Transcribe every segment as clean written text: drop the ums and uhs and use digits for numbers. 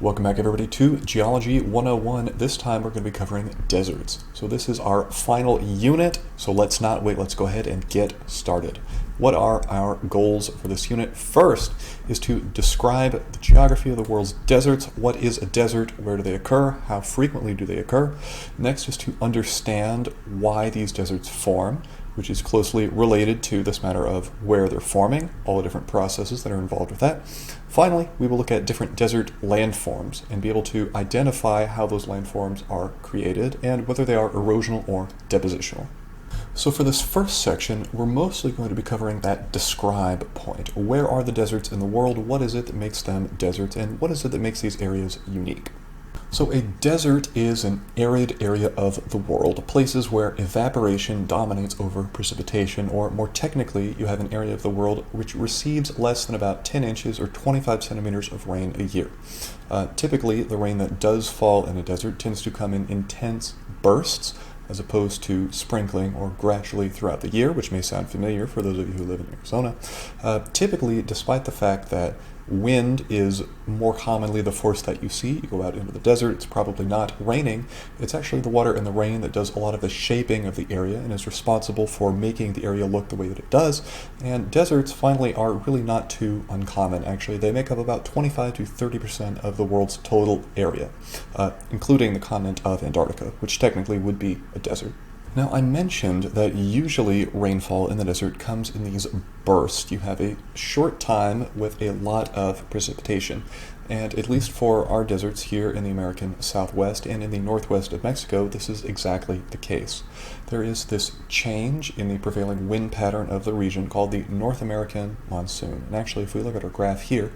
Welcome back everybody to Geology 101. This time we're going to be covering deserts. So this is our final unit, so let's not wait, let's go ahead and get started. What are our goals for this unit? First is to describe the geography of the world's deserts. What is a desert? Where do they occur? How frequently do they occur? Next is to understand why these deserts form, which is closely related to this matter of where they're forming, all the different processes that are involved with that. Finally, we will look at different desert landforms and be able to identify how those landforms are created and whether they are erosional or depositional. So for this first section, we're mostly going to be covering that describe point. Where are the deserts in the world? What is it that makes them deserts? And what is it that makes these areas unique? So a desert is an arid area of the world, places where evaporation dominates over precipitation, or more technically, you have an area of the world which receives less than about 10 inches or 25 centimeters of rain a year. Typically, the rain that does fall in a desert tends to come in intense bursts, as opposed to sprinkling or gradually throughout the year, which may sound familiar for those of you who live in Arizona. Typically, despite the fact that wind is more commonly the force that you see, you go out into the desert, it's probably not raining. It's actually the water and the rain that does a lot of the shaping of the area and is responsible for making the area look the way that it does. And deserts, finally, are really not too uncommon. Actually, they make up about 25 to 30% of the world's total area, including the continent of Antarctica, which technically would be a desert. Now, I mentioned that usually rainfall in the desert comes in these bursts. You have a short time with a lot of precipitation. And at least for our deserts here in the American Southwest and in the northwest of Mexico, this is exactly the case. There is this change in the prevailing wind pattern of the region called the North American monsoon. And actually, if we look at our graph here,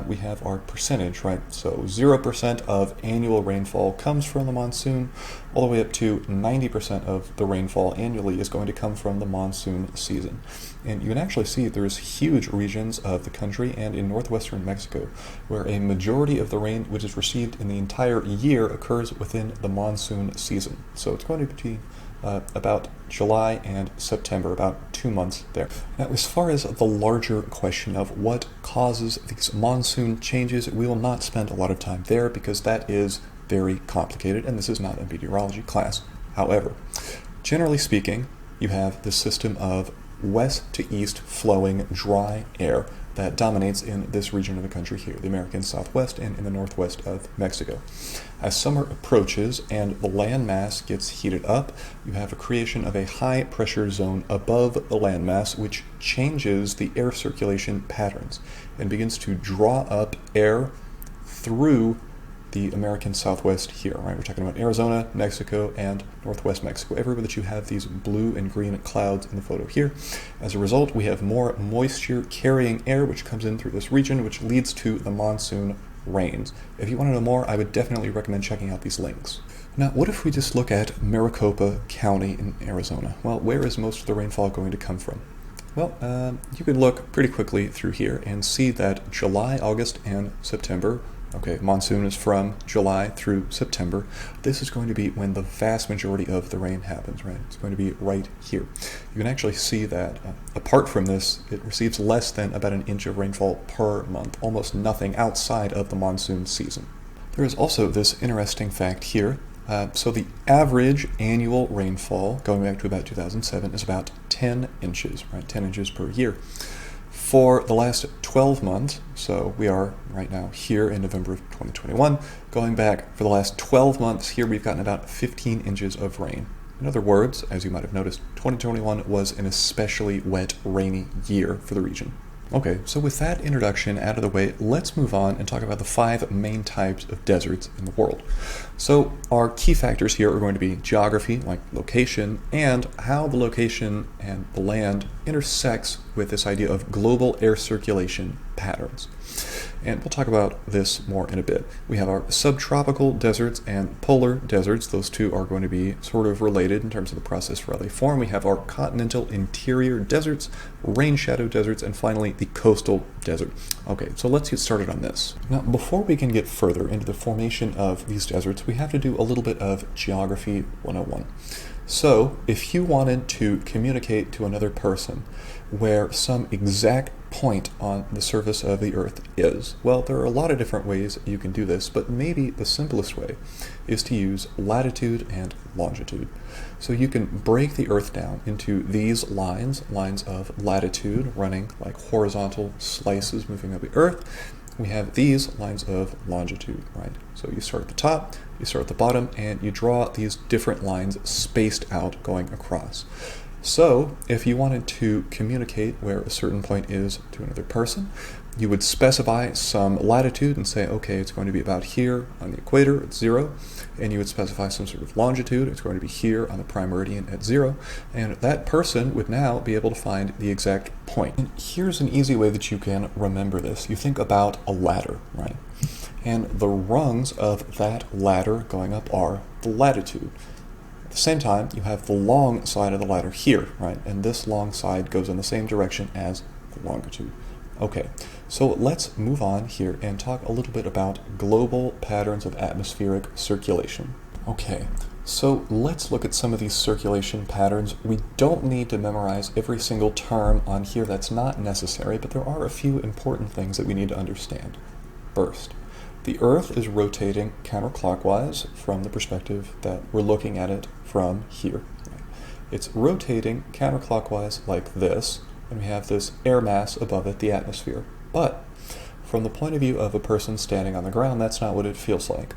we have our percentage, right? So 0% of annual rainfall comes from the monsoon, all the way up to 90% of the rainfall annually is going to come from the monsoon season. And you can actually see there's huge regions of the country and in northwestern Mexico where a majority of the rain which is received in the entire year occurs within the monsoon season. So it's going to be about July and September, about 2 months there. Now, as far as the larger question of what causes these monsoon changes, we will not spend a lot of time there because that is very complicated and this is not a meteorology class. However, generally speaking, you have the system of west to east flowing dry air that dominates in this region of the country here, the American Southwest and in the northwest of Mexico. As summer approaches and the landmass gets heated up, you have a creation of a high pressure zone above the landmass which changes the air circulation patterns and begins to draw up air through the American Southwest here, right? We're talking about Arizona, Mexico, and northwest Mexico, everywhere that you have these blue and green clouds in the photo here. As a result, we have more moisture carrying air which comes in through this region, which leads to the monsoon rains. If you want to know more, I would definitely recommend checking out these links. Now, what if we just look at Maricopa County in Arizona? Well, where is most of the rainfall going to come from? Well, you can look pretty quickly through here and see that July, August, and September, okay, monsoon is from July through September. This is going to be when the vast majority of the rain happens, right? It's going to be right here. You can actually see that apart from this, it receives less than about an inch of rainfall per month, almost nothing outside of the monsoon season. There is also this interesting fact here. So the average annual rainfall, going back to about 2007, is about 10 inches, right? 10 inches per year. For the last 12 months, so we are right now here in November of 2021, going back for the last 12 months here, we've gotten about 15 inches of rain. In other words, as you might have noticed, 2021 was an especially wet, rainy year for the region. Okay, so with that introduction out of the way, let's move on and talk about the 5 main types of deserts in the world. So our key factors here are going to be geography, like location, and how the location and the land intersects with this idea of global air circulation patterns. And we'll talk about this more in a bit. We have our subtropical deserts and polar deserts. Those two are going to be sort of related in terms of the process for how they form. We have our continental interior deserts, rain shadow deserts, and finally the coastal desert. Okay, so let's get started on this. Now, before we can get further into the formation of these deserts, we have to do a little bit of Geography 101. So, if you wanted to communicate to another person where some exact point on the surface of the Earth is? Well, there are a lot of different ways you can do this, but maybe the simplest way is to use latitude and longitude. So you can break the Earth down into these lines of latitude running like horizontal slices moving over the Earth. We have these lines of longitude, right? So you start at the top, you start at the bottom, and you draw these different lines spaced out going across. So if you wanted to communicate where a certain point is to another person, you would specify some latitude and say, okay, it's going to be about here on the equator at 0, and you would specify some sort of longitude, it's going to be here on the prime meridian at 0, and that person would now be able to find the exact point. And here's an easy way that you can remember this. You think about a ladder, right? And the rungs of that ladder going up are the latitude. At the same time, you have the long side of the ladder here, right? And this long side goes in the same direction as the longitude. Okay, so let's move on here and talk a little bit about global patterns of atmospheric circulation. Okay, so let's look at some of these circulation patterns. We don't need to memorize every single term on here, that's not necessary, but there are a few important things that we need to understand. First, the Earth is rotating counterclockwise from the perspective that we're looking at it from here. It's rotating counterclockwise like this, and we have this air mass above it, the atmosphere. But from the point of view of a person standing on the ground, that's not what it feels like.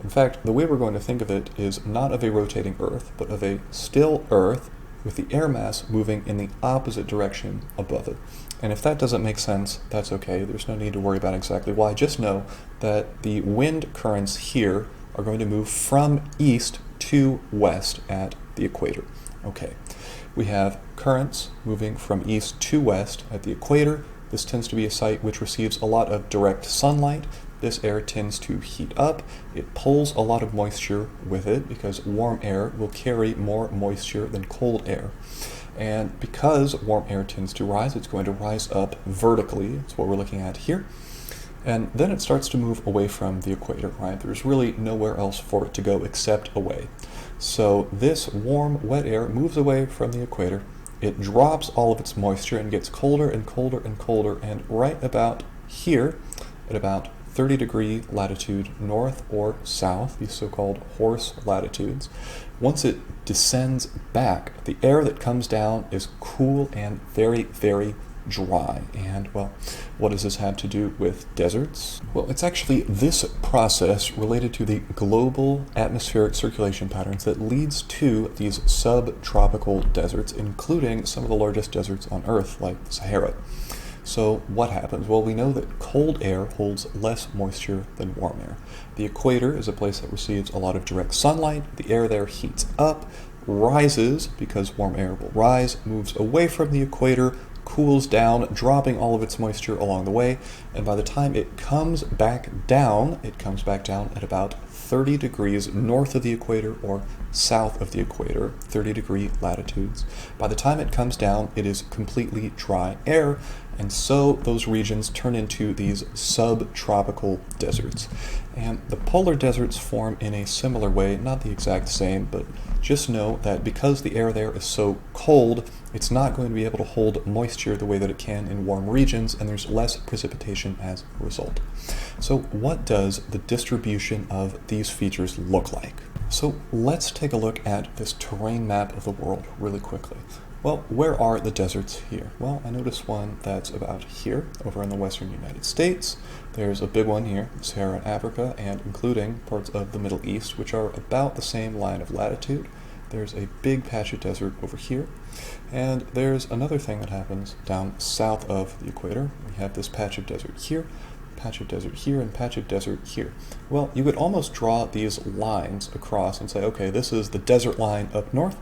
In fact, the way we're going to think of it is not of a rotating Earth, but of a still Earth with the air mass moving in the opposite direction above it. And if that doesn't make sense, that's okay. There's no need to worry about exactly why. Just know that the wind currents here are going to move from east to west at the equator. Okay. We have currents moving from east to west at the equator. This tends to be a site which receives a lot of direct sunlight. This air tends to heat up. It pulls a lot of moisture with it because warm air will carry more moisture than cold air. And because warm air tends to rise, it's going to rise up vertically. That's what we're looking at here. And then it starts to move away from the equator, right? There's really nowhere else for it to go except away. So this warm, wet air moves away from the equator. It drops all of its moisture and gets colder and colder and colder. And right about here, at about 30-degree latitude north or south, these so-called horse latitudes, once it descends back, the air that comes down is cool and very, very dry. And, well, what does this have to do with deserts? Well, it's actually this process related to the global atmospheric circulation patterns that leads to these subtropical deserts, including some of the largest deserts on Earth, like the Sahara. So what happens? Well, we know that cold air holds less moisture than warm air. The equator is a place that receives a lot of direct sunlight. The air there heats up, rises because warm air will rise, moves away from the equator, cools down, dropping all of its moisture along the way, and by the time it comes back down at about 30 degrees north of the equator or south of the equator, 30-degree latitudes. By the time it comes down, it is completely dry air, and so those regions turn into these subtropical deserts. And the polar deserts form in a similar way, not the exact same, but just know that because the air there is so cold, it's not going to be able to hold moisture the way that it can in warm regions, and there's less precipitation as a result. So what does the distribution of these features look like? So let's take a look at this terrain map of the world really quickly. Well, where are the deserts here? Well, I notice one that's about here, over in the western United States. There's a big one here, Sahara in Africa, and including parts of the Middle East, which are about the same line of latitude. There's a big patch of desert over here. And there's another thing that happens down south of the equator. We have this patch of desert here, patch of desert here, and patch of desert here. Well, you could almost draw these lines across and say, okay, this is the desert line up north,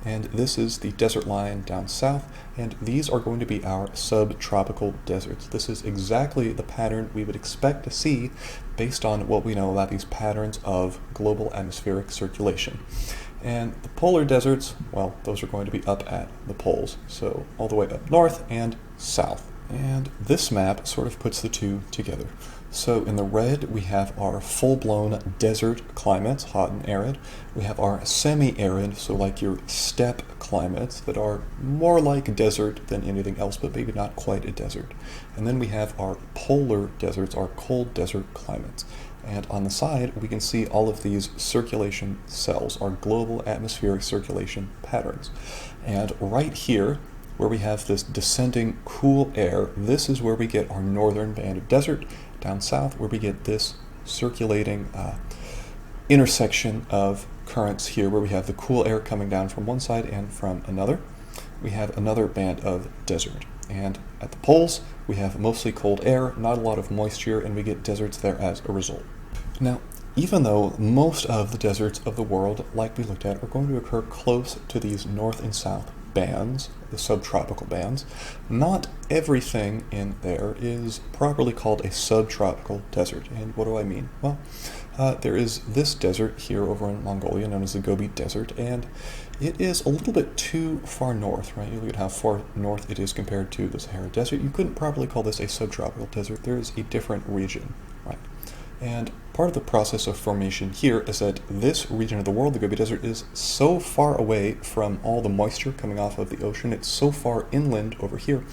and this is the desert line down south, and these are going to be our subtropical deserts. This is exactly the pattern we would expect to see based on what we know about these patterns of global atmospheric circulation. And the polar deserts, well, those are going to be up at the poles, so all the way up north and south. And this map sort of puts the two together. So in the red, we have our full-blown desert climates, hot and arid. We have our semi-arid, so like your steppe climates that are more like desert than anything else, but maybe not quite a desert. And then we have our polar deserts, our cold desert climates. And on the side, we can see all of these circulation cells, our global atmospheric circulation patterns. And right here, where we have this descending cool air, this is where we get our northern band of desert. Down south, where we get this circulating intersection of currents here, where we have the cool air coming down from one side and from another. We have another band of desert. And at the poles, we have mostly cold air, not a lot of moisture, and we get deserts there as a result. Now, even though most of the deserts of the world, like we looked at, are going to occur close to these north and south bands, the subtropical bands, not everything in there is properly called a subtropical desert. And what do I mean? Well, there is this desert here over in Mongolia known as the Gobi Desert, and it is a little bit too far north, right? You look at how far north it is compared to the Sahara Desert. You couldn't properly call this a subtropical desert. There is a different region, right? And part of the process of formation here is that this region of the world, the Gobi Desert, is so far away from all the moisture coming off of the ocean, it's so far inland over here,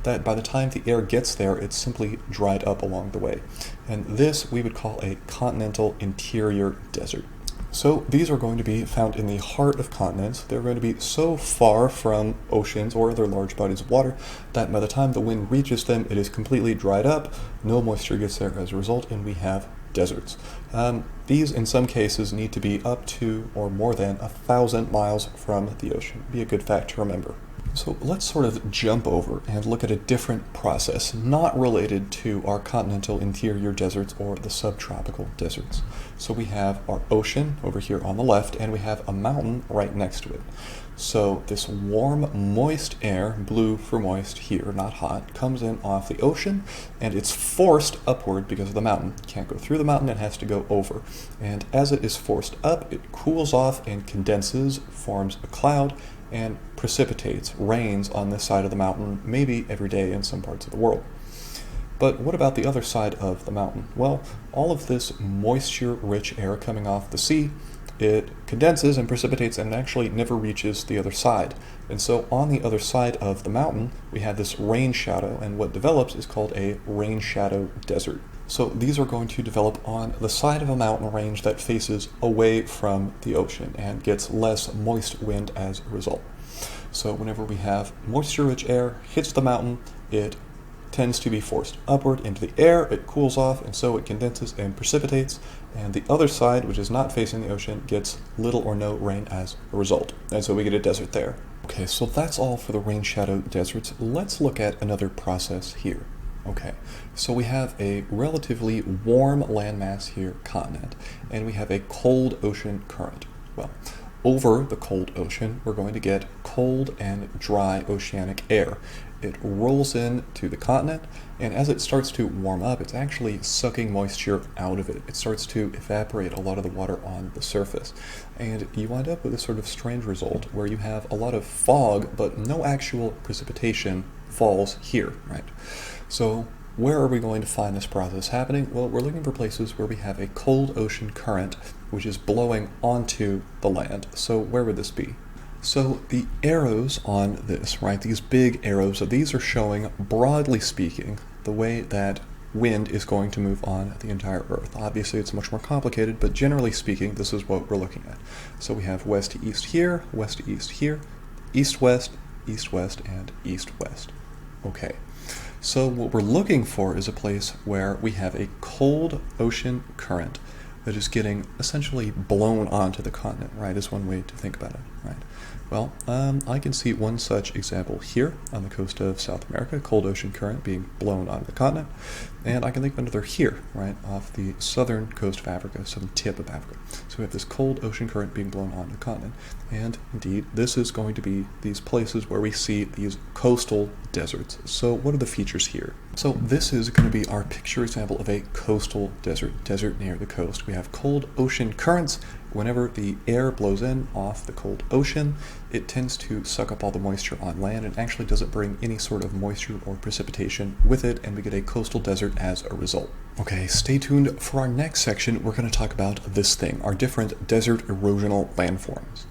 that by the time the air gets there, it's simply dried up along the way. And this we would call a continental interior desert. So these are going to be found in the heart of continents. They're going to be so far from oceans or other large bodies of water that by the time the wind reaches them, it is completely dried up, no moisture gets there as a result, and we have deserts. These, in some cases, need to be up to or more than 1,000 miles from the ocean. Be a good fact to remember. So let's sort of jump over and look at a different process, not related to our continental interior deserts or the subtropical deserts. So we have our ocean over here on the left, and we have a mountain right next to it. So this warm, moist air, blue for moist here, not hot, comes in off the ocean, and it's forced upward because of the mountain. It can't go through the mountain, it has to go over. And as it is forced up, it cools off and condenses, forms a cloud, and precipitates, rains on this side of the mountain, maybe every day in some parts of the world. But what about the other side of the mountain? Well, all of this moisture-rich air coming off the sea, it condenses and precipitates and actually never reaches the other side. And so on the other side of the mountain, we have this rain shadow, and what develops is called a rain shadow desert. So these are going to develop on the side of a mountain range that faces away from the ocean and gets less moist wind as a result. So whenever we have moisture-rich air hits the mountain, it tends to be forced upward into the air, it cools off, and so it condenses and precipitates, and the other side, which is not facing the ocean, gets little or no rain as a result. And so we get a desert there. Okay, so that's all for the rain shadow deserts. Let's look at another process here. Okay, so we have a relatively warm landmass here, continent, and we have a cold ocean current. Well, over the cold ocean, we're going to get cold and dry oceanic air. It rolls in to the continent, and as it starts to warm up, it's actually sucking moisture out of it. It starts to evaporate a lot of the water on the surface. And you wind up with a sort of strange result where you have a lot of fog, but no actual precipitation falls here, right? So where are we going to find this process happening? Well, we're looking for places where we have a cold ocean current which is blowing onto the land. So where would this be? So the arrows on this, right, these big arrows, so these are showing, broadly speaking, the way that wind is going to move on the entire Earth. Obviously, it's much more complicated, but generally speaking, this is what we're looking at. So we have west to east here, west to east here, east-west, east-west, and east-west. Okay. So what we're looking for is a place where we have a cold ocean current that is getting essentially blown onto the continent, right, is one way to think about it, right? Well, I can see one such example here on the coast of South America, cold ocean current being blown onto the continent, and I can think of another here, right, off the southern coast of Africa, southern tip of Africa. So we have this cold ocean current being blown onto the continent, and indeed, this is going to be these places where we see these coastal deserts. So what are the features here? So this is going to be our picture example of a coastal desert, desert near the coast. We have cold ocean currents, Whenever the air blows in off the cold ocean, it tends to suck up all the moisture on land and actually doesn't bring any sort of moisture or precipitation with it, and we get a coastal desert as a result. Okay, stay tuned for our next section. We're going to talk about this thing, our different desert erosional landforms.